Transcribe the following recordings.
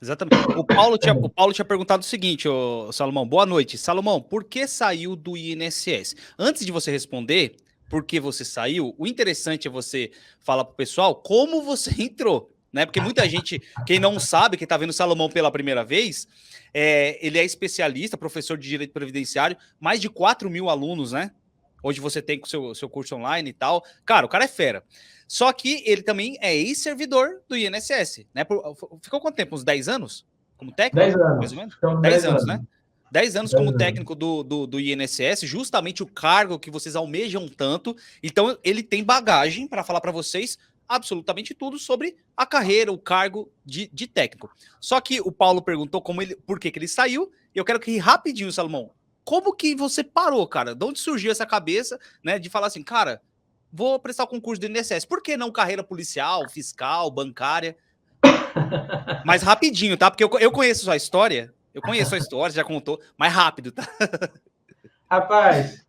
Exatamente. O Paulo tinha perguntado o seguinte, ô, Salomão, boa noite. Salomão, por que saiu do INSS? Antes de você responder por que você saiu, o interessante é você falar pro pessoal como você entrou, né? Porque muita gente, quem não sabe, quem tá vendo o Salomão pela primeira vez, ele é especialista, professor de direito previdenciário, mais de 4 mil alunos, né? Hoje você tem com o seu curso online e tal. Cara, o cara é fera. Só que ele também é ex-servidor do INSS, né? Ficou quanto tempo? Uns 10 anos? Como 10 técnico? Mais ou anos. menos? Ficamos 10 10 anos, né? anos. 10 anos 10 como anos. técnico do INSS, justamente o cargo que vocês almejam tanto. Então, ele tem bagagem para falar para vocês absolutamente tudo sobre a carreira, o cargo de técnico. Só que o Paulo perguntou por que ele saiu, e eu quero que rapidinho, Salomão, como que você parou, cara? De onde surgiu essa cabeça, né, de falar assim, cara, vou prestar o concurso do INSS. Por que não carreira policial, fiscal, bancária? Mas rapidinho, tá? Porque eu conheço sua história. Eu conheço sua história, você já contou. Mais rápido, tá? Rapaz,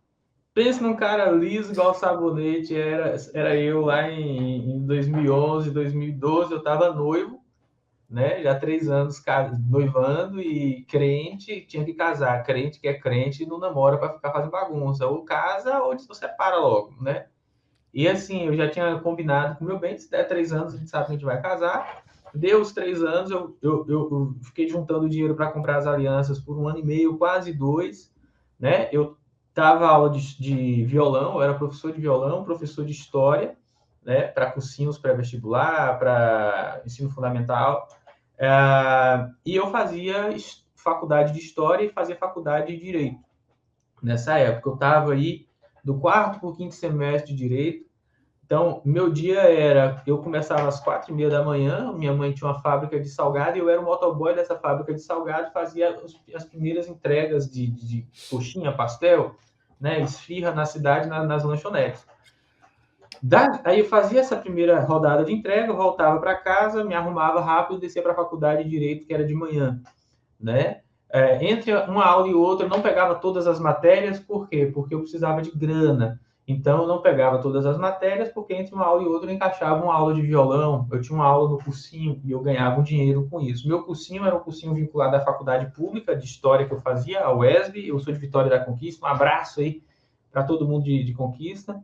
pensa num cara liso igual sabonete. Era eu lá em 2011, 2012. Eu tava noivo, né? Já 3 anos noivando e crente, tinha que casar. Crente que é crente não namora para ficar fazendo bagunça. Ou casa ou se separa logo, né? E assim, eu já tinha combinado com o meu bem, se der 3 anos, a gente sabe que a gente vai casar. Deu os 3 anos, eu fiquei juntando dinheiro para comprar as alianças por 1 ano e meio, quase 2, né? Eu dava aula de violão, eu era professor de violão, professor de história, né? Para cursinhos pré-vestibular, para ensino fundamental. E eu fazia faculdade de história e fazia faculdade de direito. Nessa época, eu estava aí do quarto para o quinto semestre de direito. Então, meu dia era, eu começava às 4h30 da manhã, minha mãe tinha uma fábrica de salgado e eu era o motoboy dessa fábrica de salgado, fazia as primeiras entregas de coxinha, pastel, né, esfirra na cidade, nas lanchonetes. Aí eu fazia essa primeira rodada de entrega, voltava para casa, me arrumava rápido, descia para a faculdade de Direito, que era de manhã, né? Entre uma aula e outra, eu não pegava todas as matérias, por quê? Porque eu precisava de grana. Então, eu não pegava todas as matérias, porque entre uma aula e outra eu encaixava uma aula de violão, eu tinha uma aula no cursinho e eu ganhava um dinheiro com isso. Meu cursinho era um cursinho vinculado à faculdade pública de história que eu fazia, a UESB, eu sou de Vitória da Conquista, um abraço aí para todo mundo de Conquista,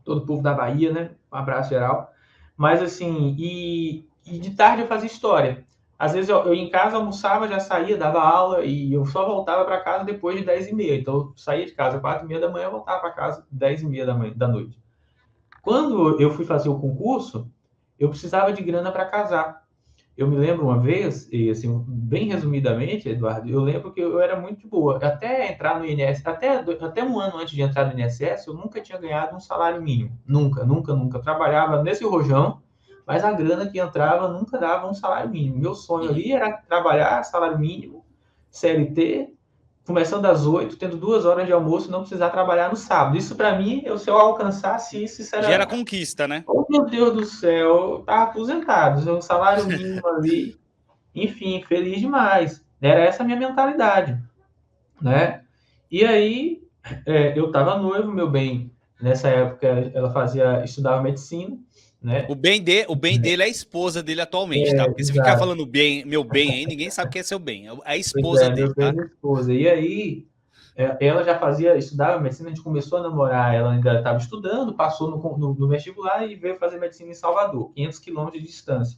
todo o povo da Bahia, né? Um abraço geral. Mas assim, e de tarde eu fazia história. Às vezes eu em casa almoçava, já saía, dava aula e eu só voltava para casa depois de 10h30. Então eu saía de casa 4h30 da manhã, voltava para casa 10h30 da noite. Quando eu fui fazer o concurso, eu precisava de grana para casar. Eu me lembro uma vez, e assim, bem resumidamente, Eduardo, eu lembro que eu era muito boa. Até entrar no INSS, até um ano antes de entrar no INSS, eu nunca tinha ganhado um salário mínimo. Nunca, nunca, nunca. Trabalhava nesse rojão, mas a grana que entrava nunca dava um salário mínimo. Meu sonho Uhum. ali era trabalhar salário mínimo, CLT, começando às 8, tendo 2 horas de almoço, não precisar trabalhar no sábado. Isso para mim, se eu alcançasse isso Já era era conquista, né? oh, meu Deus do céu, eu tava aposentado, um salário mínimo ali, enfim, feliz demais. Era essa a minha mentalidade, né? E aí, eu tava noivo, meu bem, nessa época ela estudava medicina, né? O bem dele é a esposa dele atualmente, tá? Porque se ficar Exato. falando bem, meu bem aí, ninguém sabe quem é seu bem. É a Pois esposa é, dele, meu bem tá? da esposa. E aí, ela já estudava medicina, a gente começou a namorar, ela ainda estava estudando, passou no vestibular e veio fazer medicina em Salvador, 500 quilômetros de distância.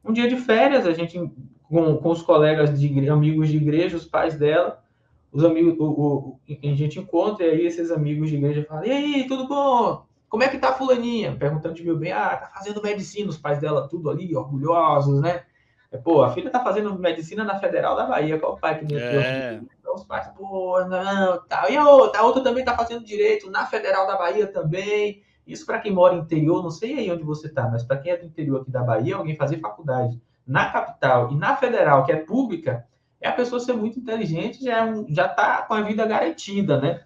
Um dia de férias, a gente, com os colegas amigos de igreja, os pais dela, os amigos, a gente encontra, e aí esses amigos de igreja falam, e aí, tudo bom? Como é que tá a fulaninha? Perguntando de meu bem, tá fazendo medicina, os pais dela tudo ali, orgulhosos, né? Pô, a filha tá fazendo medicina na Federal da Bahia, qual o pai que nem tem É. orgulho? Então os pais, pô, não, tal. E a outra também tá fazendo direito na Federal da Bahia também. Isso para quem mora no interior, não sei aí onde você tá, mas para quem é do interior aqui da Bahia, alguém fazer faculdade na capital e na federal, que é pública, é a pessoa ser muito inteligente, já tá com a vida garantida, né?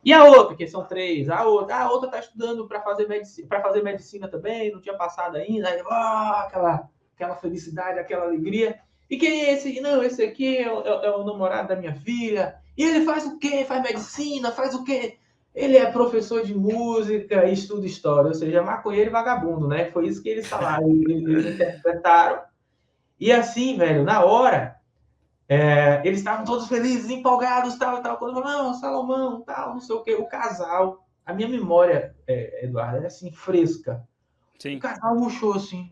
E a outra, que são 3, a outra tá estudando para fazer medicina também, não tinha passado ainda, aí, aquela felicidade, aquela alegria. E quem é esse? Não, esse aqui é o namorado da minha filha. E ele faz o quê? Faz medicina? Faz o quê? Ele é professor de música e estuda história, ou seja, maconheiro e vagabundo, né? Foi isso que eles falaram, eles interpretaram. E assim, velho, na hora, eles estavam todos felizes, empolgados, tal, e tal. Quando eu falei, não, Salomão, tal, não sei o quê. O casal, a minha memória, Eduardo, é assim, fresca. O Sim. casal murchou assim.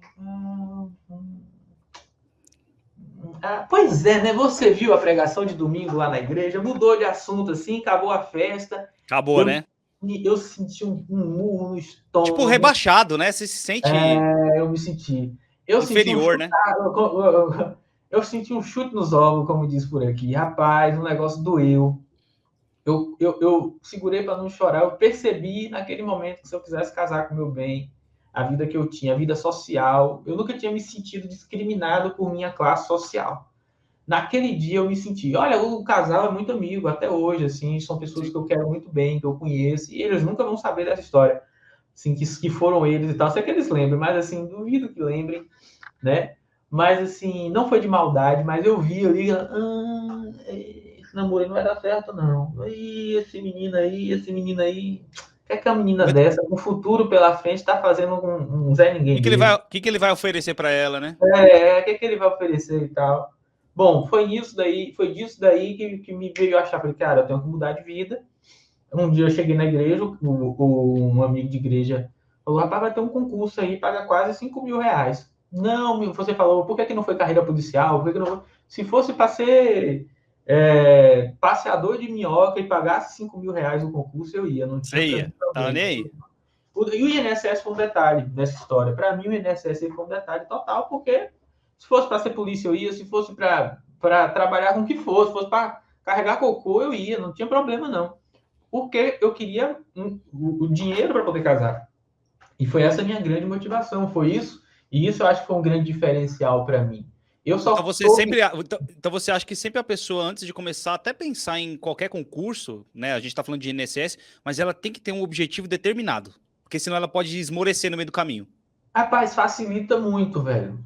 Pois é, né? Você viu a pregação de domingo lá na igreja, mudou de assunto assim, acabou a festa. Acabou, Eu, né? eu senti um murro no Tipo, estômago. rebaixado, né? Você se sente Eu me senti. Eu senti um inferior, chute, né? eu senti um chute nos ovos, como diz por aqui. Rapaz, o negócio doeu. Eu segurei para não chorar. Eu percebi naquele momento que se eu quisesse casar com meu bem, a vida que eu tinha, a vida social, eu nunca tinha me sentido discriminado por minha classe social. Naquele dia eu me senti, olha, o casal é muito amigo até hoje, assim, são pessoas Sim. que eu quero muito bem, que eu conheço, e eles nunca vão saber dessa história, assim, que foram eles e tal, sei que eles lembrem, mas assim, duvido que lembrem, né? Mas assim, não foi de maldade, mas eu vi ali, esse namoro não vai dar certo, não. E esse menino aí, o que é que a menina O dessa, com um futuro pela frente, tá fazendo um Zé Ninguém que ele vai, dele? o que ele vai oferecer para ela, né? O que, é que ele vai oferecer e tal? Bom, foi disso daí que me veio achar, falei, cara, eu tenho que mudar de vida. Um dia eu cheguei na igreja, um amigo de igreja falou, rapaz, vai ter um concurso aí, paga quase 5 mil reais. Não, você falou, por que não foi carreira policial? Por que não... Se fosse para ser passeador de minhoca e pagasse 5 mil reais no concurso, eu ia, não tinha Você para ia. mim Tava nem problema. aí. E o INSS foi um detalhe nessa história. Para mim, o INSS foi um detalhe total, porque se fosse para ser polícia, eu ia, se fosse para trabalhar com o que fosse, se fosse para carregar cocô, eu ia, não tinha problema não. Porque eu queria o dinheiro para poder casar. E foi essa a minha grande motivação, foi isso. E isso eu acho que foi um grande diferencial para mim. Eu Então só você soube. sempre, então você acha que sempre a pessoa antes de começar até pensar em qualquer concurso, né? A gente tá falando de INSS, mas ela tem que ter um objetivo determinado, porque senão ela pode esmorecer no meio do caminho. Rapaz, facilita muito, velho.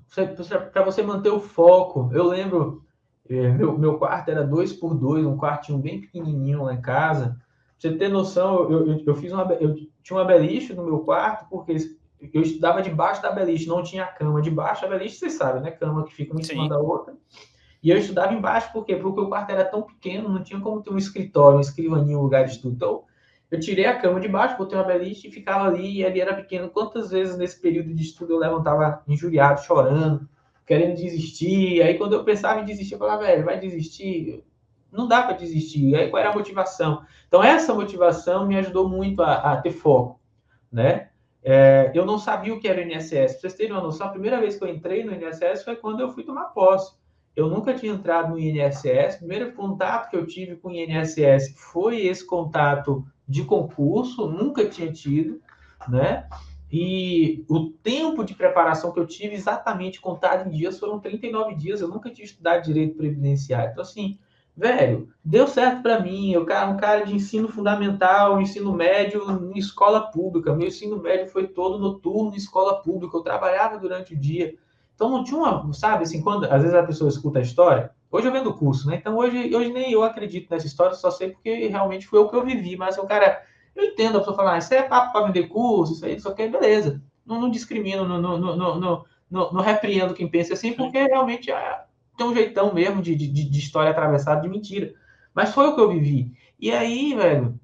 Para você manter o foco. Eu lembro, meu quarto era 2 por 2, um quartinho bem pequenininho lá em casa. Pra você ter noção, eu tinha uma beliche no meu quarto, porque eu estudava debaixo da beliche, não tinha cama. Debaixo da beliche, vocês sabem, né? Cama que fica uma em cima Sim. da outra. E eu estudava embaixo, por quê? Porque o quarto era tão pequeno, não tinha como ter um escritório, uma escrivaninha, um lugar de estudo. Então, eu tirei a cama de baixo, botei uma beliche e ficava ali, e ali era pequeno. Quantas vezes nesse período de estudo eu levantava injuriado, chorando, querendo desistir. Aí quando eu pensava em desistir, eu falava, velho, vai desistir? Não dá para desistir. E aí qual era a motivação? Então essa motivação me ajudou muito a ter foco, né? Eu não sabia o que era o INSS. Para vocês terem uma noção, a primeira vez que eu entrei no INSS foi quando eu fui tomar posse. Eu nunca tinha entrado no INSS. O primeiro contato que eu tive com o INSS foi esse contato de concurso, nunca tinha tido, né? E o tempo de preparação que eu tive, exatamente contado em dias, foram 39 dias. Eu nunca tinha estudado direito previdenciário. Então, assim, velho, deu certo para mim. Eu era um cara de ensino fundamental, ensino médio em escola pública. Meu ensino médio foi todo noturno em escola pública. Eu trabalhava durante o dia. Então não tinha uma, sabe, assim, quando às vezes a pessoa escuta a história. Hoje eu vendo o curso, né? Então hoje nem eu acredito nessa história, só sei porque realmente foi o que eu vivi. Mas o cara, eu entendo a pessoa falar, isso é papo para vender curso, isso aí, isso aqui, beleza. Não discrimino, não repreendo quem pensa assim, Sim. porque realmente tem um jeitão mesmo de história atravessada de mentira. Mas foi o que eu vivi. E aí, velho,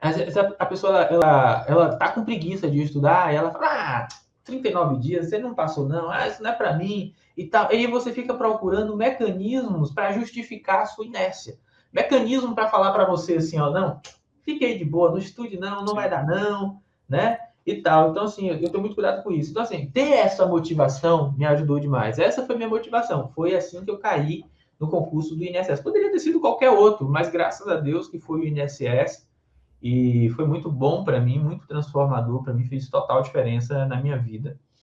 às vezes a pessoa ela tá com preguiça de estudar, e ela fala, 39 dias, você não passou não, isso não é para mim e tal. E aí você fica procurando mecanismos para justificar a sua inércia. Mecanismo para falar para você assim, ó, não, fique aí de boa, não estude não, não vai Sim. dar não, né? E tal. Então, assim, eu tenho muito cuidado com isso. Então, assim, ter essa motivação me ajudou demais. Essa foi minha motivação. Foi assim que eu caí no concurso do INSS. Poderia ter sido qualquer outro, mas graças a Deus que foi o INSS e foi muito bom para mim, muito transformador para mim, fez total diferença na minha vida.